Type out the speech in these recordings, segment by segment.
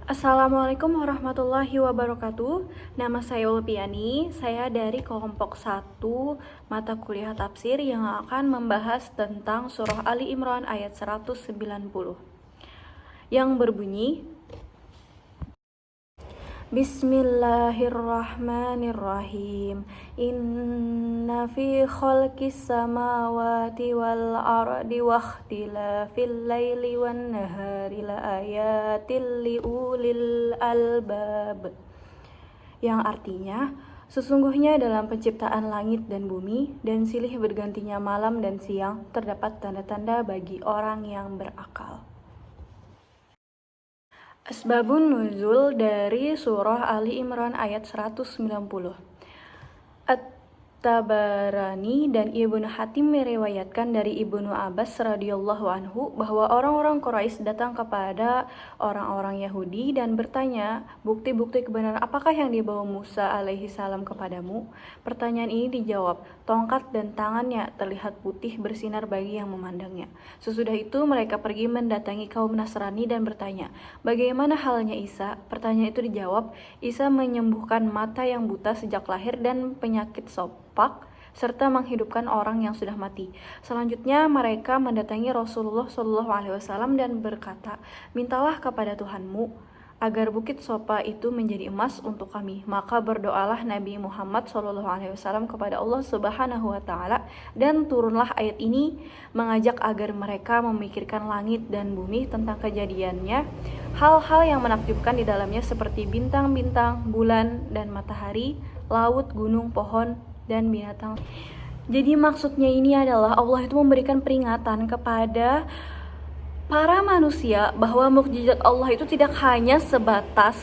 Assalamualaikum warahmatullahi wabarakatuh. Nama saya Ulpiani. Saya dari kelompok 1 mata kuliah tafsir yang akan membahas tentang surah Ali Imran ayat 190 yang berbunyi, Bismillahirrahmanirrahim. Inna fi khalqis samawati wal ardi wa ikhtilafil laili wan nahari la ayatil liulil albab. Yang artinya, sesungguhnya dalam penciptaan langit dan bumi dan silih bergantinya malam dan siang terdapat tanda-tanda bagi orang yang berakal. Asbabun nuzul dari surah Ali Imran ayat 190. At-Tabarani dan Ibnu Hatim meriwayatkan dari Ibnu Abbas radhiyallahu anhu bahwa orang-orang Quraisy datang kepada orang-orang Yahudi dan bertanya, bukti-bukti kebenaran apakah yang dibawa Musa alaihi salam kepadamu? Pertanyaan ini dijawab, tongkat dan tangannya terlihat putih bersinar bagi yang memandangnya. Sesudah itu mereka pergi mendatangi kaum Nasrani dan bertanya, bagaimana halnya Isa? Pertanyaan itu dijawab, Isa menyembuhkan mata yang buta sejak lahir dan penyakit sopak serta menghidupkan orang yang sudah mati. Selanjutnya mereka mendatangi Rasulullah SAW dan berkata, mintalah kepada Tuhanmu agar bukit Sopa itu menjadi emas untuk kami. Maka berdoalah Nabi Muhammad SAW kepada Allah Subhanahu wa Ta'ala, dan turunlah ayat ini mengajak agar mereka memikirkan langit dan bumi tentang kejadiannya, hal-hal yang menakjubkan di dalamnya seperti bintang-bintang, bulan dan matahari, laut, gunung, pohon, dan binatang. Jadi maksudnya ini adalah Allah itu memberikan peringatan kepada para manusia bahwa mukjizat Allah itu tidak hanya sebatas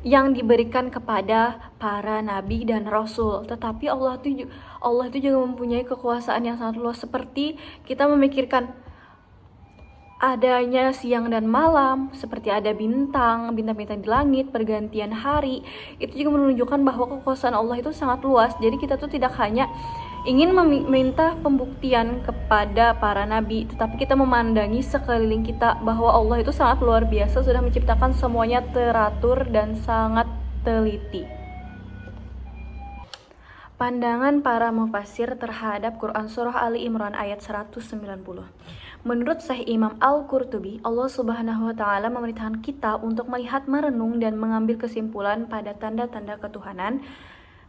yang diberikan kepada para nabi dan rasul, tetapi Allah itu juga mempunyai kekuasaan yang sangat luas, seperti kita memikirkan adanya siang dan malam, seperti ada bintang-bintang di langit, pergantian hari. Itu juga menunjukkan bahwa kekuasaan Allah itu sangat luas. Jadi kita tuh tidak hanya ingin meminta pembuktian kepada para nabi, tetapi kita memandangi sekeliling kita bahwa Allah itu sangat luar biasa, sudah menciptakan semuanya teratur dan sangat teliti. Pandangan para mufassir terhadap Quran Surah Ali Imran ayat 190. Menurut Syekh Imam Al-Qurtubi, Allah Subhanahu wa Ta'ala memerintahkan kita untuk melihat, merenung, dan mengambil kesimpulan pada tanda-tanda ketuhanan,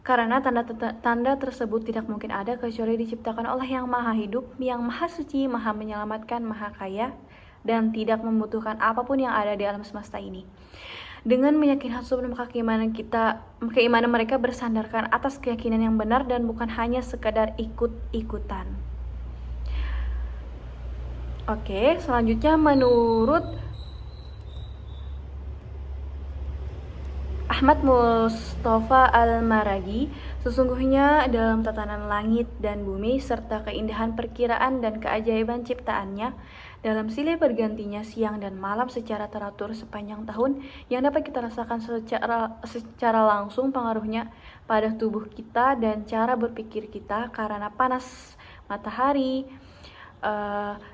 karena tanda-tanda tersebut tidak mungkin ada kecuali diciptakan oleh yang maha hidup, yang maha suci, maha menyelamatkan, maha kaya, dan tidak membutuhkan apapun yang ada di alam semesta ini. Dengan meyakinkan hal tersebut, maka keimanan mereka bersandarkan atas keyakinan yang benar dan bukan hanya sekadar ikut-ikutan. Oke, selanjutnya menurut Ahmad Mustafa Al-Maragi, sesungguhnya dalam tatanan langit dan bumi serta keindahan perkiraan dan keajaiban ciptaannya, dalam silih bergantinya siang dan malam secara teratur sepanjang tahun, yang dapat kita rasakan secara langsung pengaruhnya pada tubuh kita dan cara berpikir kita, karena panas matahari,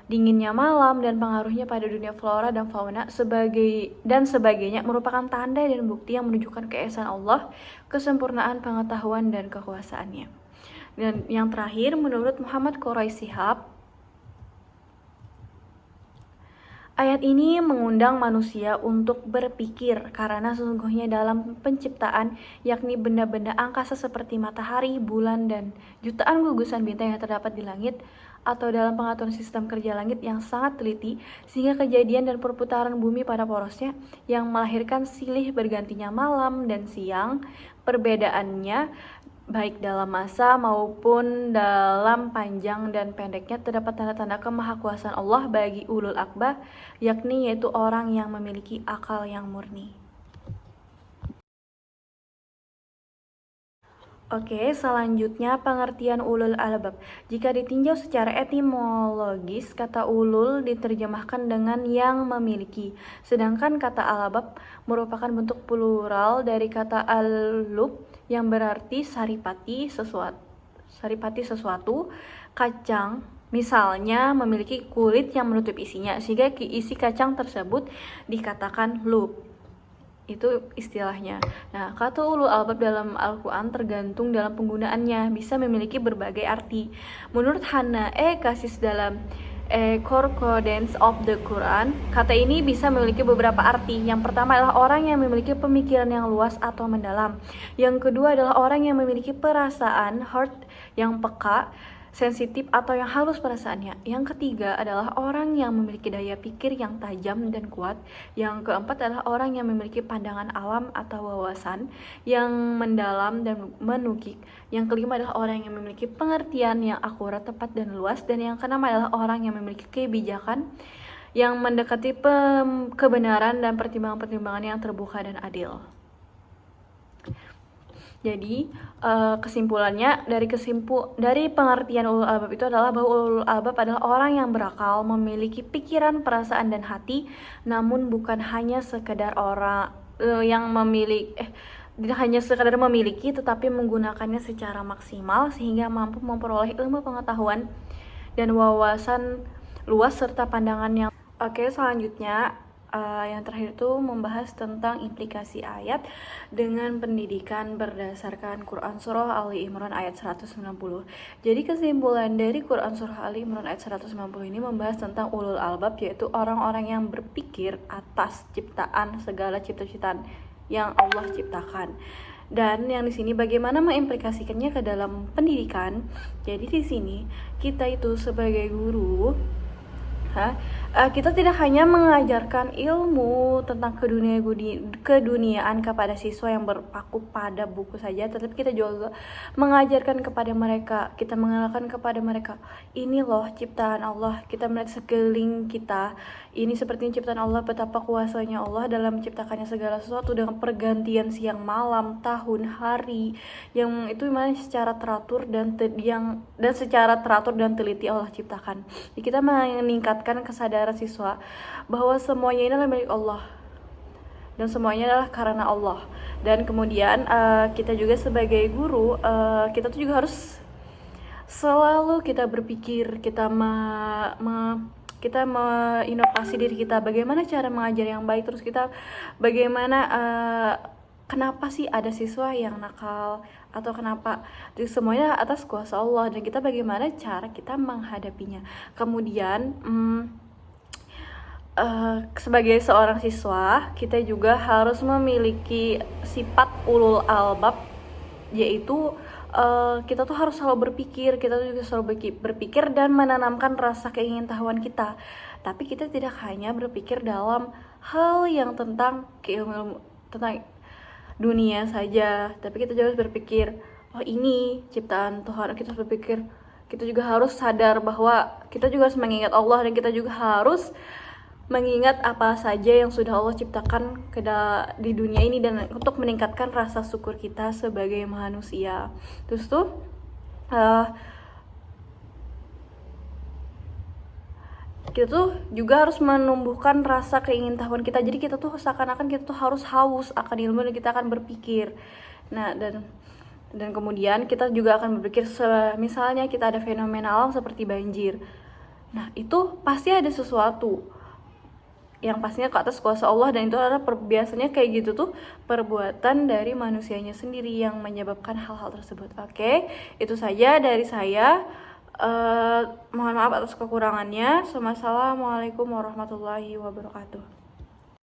dinginnya malam, dan pengaruhnya pada dunia flora dan fauna dan sebagainya merupakan tanda dan bukti yang menunjukkan keesaan Allah, kesempurnaan pengetahuan dan kekuasaannya. Dan yang terakhir, menurut Muhammad Quraisy Shihab, ayat ini mengundang manusia untuk berpikir, karena sesungguhnya dalam penciptaan, yakni benda-benda angkasa seperti matahari, bulan, dan jutaan gugusan bintang yang terdapat di langit, atau dalam pengaturan sistem kerja langit yang sangat teliti, sehingga kejadian dan perputaran bumi pada porosnya yang melahirkan silih bergantinya malam dan siang, perbedaannya baik dalam masa maupun dalam panjang dan pendeknya, terdapat tanda-tanda kemahakuasaan Allah bagi ulul albab, yakni yaitu orang yang memiliki akal yang murni. Oke, selanjutnya pengertian ulul albab. Jika ditinjau secara etimologis, kata ulul diterjemahkan dengan yang memiliki, sedangkan kata albab merupakan bentuk plural dari kata al-lub yang berarti saripati sesuatu, kacang, Misalnya memiliki kulit yang menutup isinya, sehingga isi kacang tersebut dikatakan lub. Itu istilahnya. Nah, kata ulul albab dalam Al-Quran tergantung dalam penggunaannya, bisa memiliki berbagai arti. Menurut Hanae Kasis dalam Concordance of the Quran, kata ini bisa memiliki beberapa arti. Yang pertama adalah orang yang memiliki pemikiran yang luas atau mendalam. Yang kedua adalah orang yang memiliki perasaan heart yang peka, sensitif atau yang halus perasaannya. Yang ketiga adalah orang yang memiliki daya pikir yang tajam dan kuat. Yang keempat adalah orang yang memiliki pandangan alam atau wawasan yang mendalam dan menukik. Yang kelima adalah orang yang memiliki pengertian yang akurat, tepat, dan luas. Dan yang keenam adalah orang yang memiliki kebijakan yang mendekati kebenaran dan pertimbangan-pertimbangan yang terbuka dan adil. Jadi kesimpulannya dari pengertian ulul albab itu adalah bahwa ulul albab adalah orang yang berakal, memiliki pikiran, perasaan, dan hati, namun bukan hanya sekedar orang yang tidak hanya sekadar memiliki, tetapi menggunakannya secara maksimal sehingga mampu memperoleh ilmu pengetahuan dan wawasan luas serta pandangan yang Oke, selanjutnya yang terakhir itu membahas tentang implikasi ayat dengan pendidikan berdasarkan Quran Surah Ali Imran ayat 190. Jadi kesimpulan dari Quran Surah Ali Imran ayat 190 ini membahas tentang ulul albab, yaitu orang-orang yang berpikir atas ciptaan segala cipta-ciptaan yang Allah ciptakan. Dan yang di sini bagaimana mengimplikasikannya ke dalam pendidikan. Jadi di sini kita itu sebagai guru kita tidak hanya mengajarkan ilmu tentang keduniaan kepada siswa yang berpaku pada buku saja, tetapi kita juga mengajarkan kepada mereka, kita mengenalkan kepada mereka, ini loh ciptaan Allah, kita melihat sekeliling kita, ini seperti ciptaan Allah, betapa kuasanya Allah dalam menciptakannya segala sesuatu dengan pergantian siang malam, tahun, hari, yang itu memang secara teratur dan secara teratur dan teliti Allah ciptakan. Jadi kita meningkatkan kesadaran siswa bahwa semuanya ini adalah milik Allah dan semuanya adalah karena Allah. Dan kemudian kita juga sebagai guru, kita tuh juga harus selalu kita berpikir, kita menginovasi diri kita, bagaimana cara mengajar yang baik, terus kita bagaimana kenapa sih ada siswa yang nakal atau kenapa. Jadi semuanya atas kuasa Allah, dan kita bagaimana cara kita menghadapinya. Kemudian sebagai seorang siswa, kita juga harus memiliki sifat ulul albab, yaitu kita tuh harus selalu berpikir, kita tuh juga selalu berpikir dan menanamkan rasa keingintahuan kita. Tapi kita tidak hanya berpikir dalam hal yang tentang keilmuan, tentang dunia saja, tapi kita juga harus berpikir, oh ini ciptaan Tuhan. Kita harus berpikir, kita juga harus sadar bahwa kita juga harus mengingat Allah, dan kita juga harus mengingat apa saja yang sudah Allah ciptakan di dunia ini, dan untuk meningkatkan rasa syukur kita sebagai manusia. Terus tuh kita tuh juga harus menumbuhkan rasa keingintahuan kita. Jadi kita tuh seakan-akan kita tuh harus haus akan ilmu, dan kita akan berpikir. Nah, dan kemudian kita juga akan berpikir, misalnya kita ada fenomena alam seperti banjir. Nah, itu pasti ada sesuatu yang pastinya ke atas kuasa Allah, dan itu adalah biasanya kayak gitu tuh perbuatan dari manusianya sendiri yang menyebabkan hal-hal tersebut. Oke, itu saja dari saya. Mohon maaf atas kekurangannya. Assalamualaikum warahmatullahi wabarakatuh.